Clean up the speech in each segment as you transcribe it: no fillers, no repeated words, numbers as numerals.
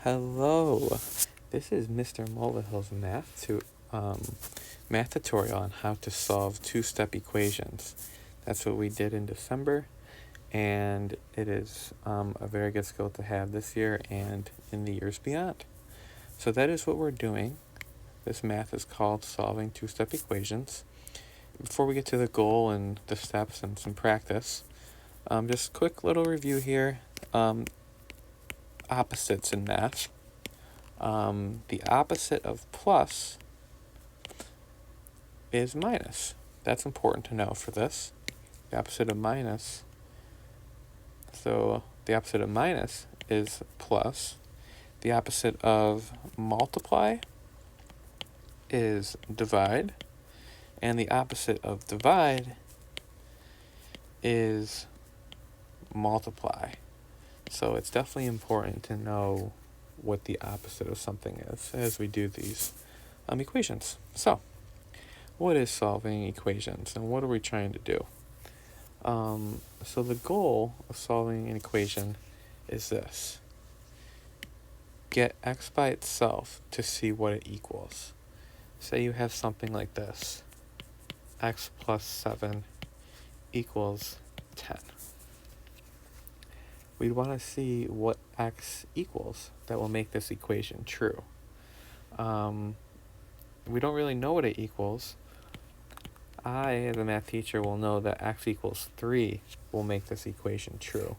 Hello, this is Mr. Mulvihill's math tutorial on how to solve two-step equations. That's what we did in December, and it is a very good skill to have this year and in the years beyond. So that is what we're doing. This math is called solving two-step equations. Before we get to the goal and the steps and some practice, just quick little review here. Opposites in math. The opposite of plus is minus. That's important to know for this. The opposite of minus. So the opposite of minus is plus. The opposite of multiply is divide. And the opposite of divide is multiply. So it's definitely important to know what the opposite of something is as we do these equations. So, what is solving equations and what are we trying to do? So the goal of solving an equation is this. Get x by itself to see what it equals. Say you have something like this. X plus 7 equals 10. We'd want to see what x equals that will make this equation true. We don't really know what it equals. I, as a math teacher, will know that x equals 3 will make this equation true.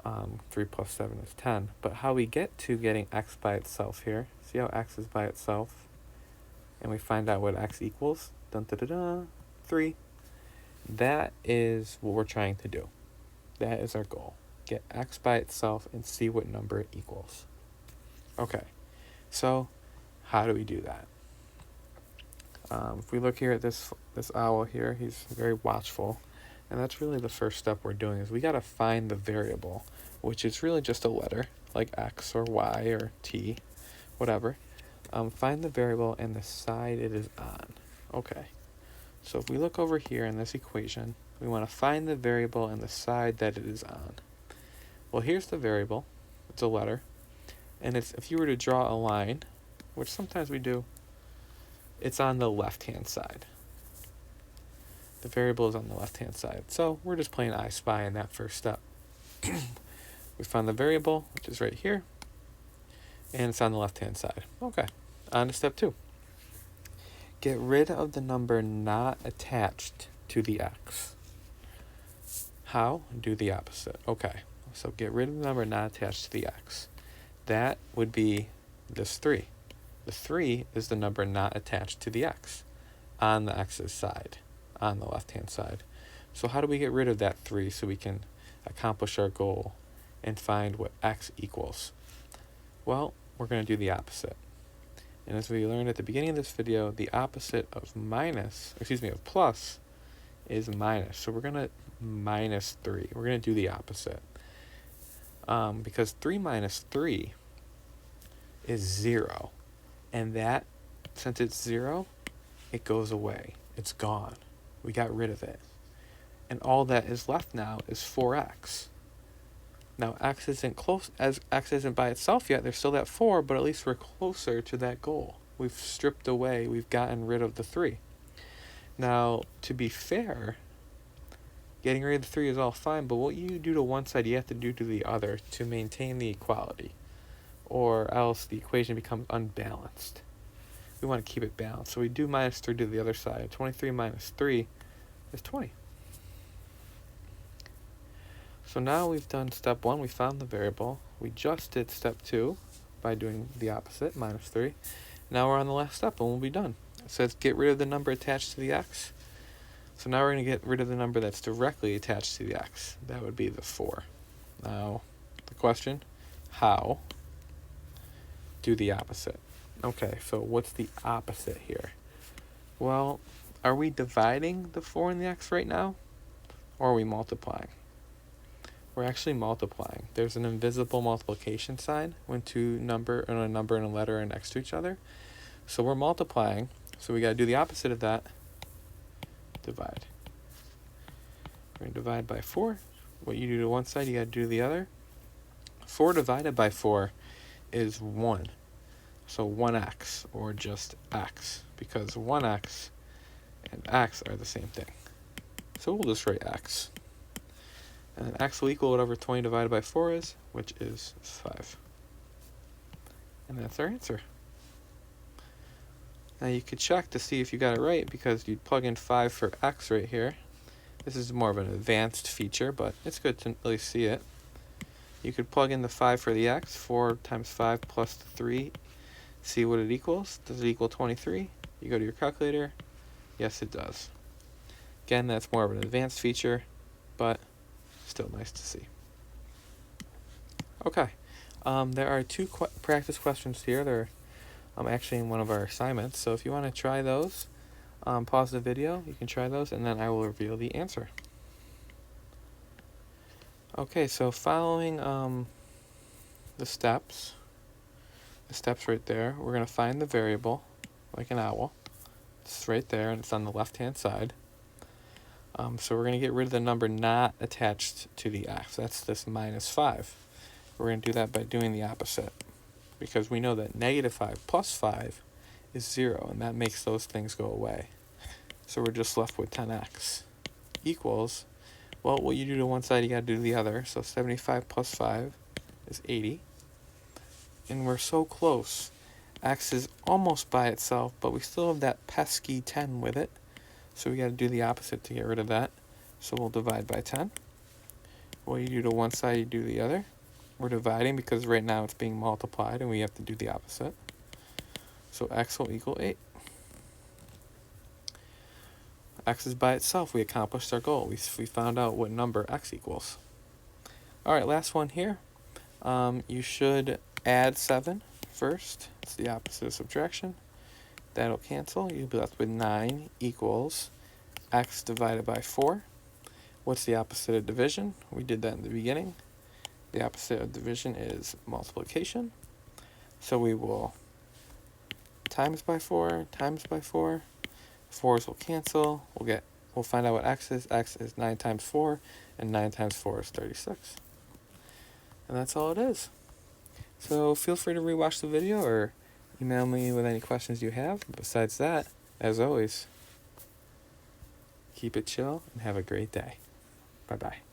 3 plus 7 is 10. But how we get to getting x by itself here, see how x is by itself? And we find out what x equals, 3. That is what we're trying to do. That is our goal. Get x by itself and see what number it equals. Okay, so how do we do that? If we look here at this owl here, he's very watchful, and that's really the first step we're doing is we got to find the variable, which is really just a letter, like x or y or t, whatever. Find the variable and the side it is on. Okay, so if we look over here in this equation, we want to find the variable and the side that it is on. Well, here's the variable. It's a letter. And it's if you were to draw a line, which sometimes we do, it's on the left-hand side. The variable is on the left-hand side. So we're just playing I Spy in that first step. We found the variable, which is right here, and it's on the left-hand side. Okay, on to step 2. Get rid of the number not attached to the x. How? Do the opposite. Okay. So get rid of the number not attached to the x. That would be this 3. The 3 is the number not attached to the x on the x's side, on the left-hand side. So how do we get rid of that 3 so we can accomplish our goal and find what x equals? Well, we're going to do the opposite. And as we learned at the beginning of this video, the opposite of plus is minus. So we're going to minus 3. We're going to do the opposite. Because 3 minus 3 is 0. And that, since it's 0, it goes away. It's gone. We got rid of it. And all that is left now is 4x. Now, x isn't by itself yet. There's still that 4, but at least we're closer to that goal. We've stripped away. We've gotten rid of the 3. Now, to be fair, getting rid of the 3 is all fine, but what you do to one side, you have to do to the other to maintain the equality, or else the equation becomes unbalanced. We want to keep it balanced, so we do minus 3 to the other side. 23 minus 3 is 20. So now we've done step 1, we found the variable. We just did step 2 by doing the opposite, minus 3. Now we're on the last step and we'll be done. It says get rid of the number attached to the x. So now we're going to get rid of the number that's directly attached to the x. That would be the 4. Now, the question, how do the opposite? Okay, so what's the opposite here? Well, are we dividing the 4 and the x right now? Or are we multiplying? We're actually multiplying. There's an invisible multiplication sign when a number and a letter are next to each other. So we're multiplying, so we got to do the opposite of that. Divide. We're going to divide by 4. What you do to one side, you got to do to the other. 4 divided by 4 is 1. So 1x, or just x, because 1x and x are the same thing. So we'll just write x. And then x will equal whatever 20 divided by 4 is, which is 5. And that's our answer. Now you could check to see if you got it right, because you'd plug in 5 for x right here. This is more of an advanced feature, but it's good to at least see it. You could plug in the 5 for the x, 4 times 5 plus 3, see what it equals. Does it equal 23? You go to your calculator. Yes, it does. Again, that's more of an advanced feature, but still nice to see. Okay, there are 2 practice questions here. They're actually in one of our assignments, so if you want to try those, pause the video, you can try those, and then I will reveal the answer. Okay, so following the steps right there, we're going to find the variable, like an owl. It's right there, and it's on the left-hand side. So we're going to get rid of the number not attached to the x. That's this minus 5. We're going to do that by doing the opposite, because we know that negative 5 plus 5 is 0, and that makes those things go away. So we're just left with 10x equals, well, what you do to one side, you got to do to the other. So 75 plus 5 is 80. And we're so close. X is almost by itself, but we still have that pesky 10 with it. So we got to do the opposite to get rid of that. So we'll divide by 10. What you do to one side, you do to the other. We're dividing because right now it's being multiplied, and we have to do the opposite. So x will equal 8. X is by itself. We accomplished our goal. We found out what number x equals. All right, last one here. You should add 7 first. It's the opposite of subtraction. That'll cancel. You'll be left with 9 equals x divided by 4. What's the opposite of division? We did that in the beginning. The opposite of division is multiplication. So we will times by 4, times by 4. 4's will cancel. We'll find out what x is. X is 9 times 4, and 9 times 4 is 36. And that's all it is. So feel free to rewatch the video or email me with any questions you have. Besides that, as always, keep it chill and have a great day. Bye-bye.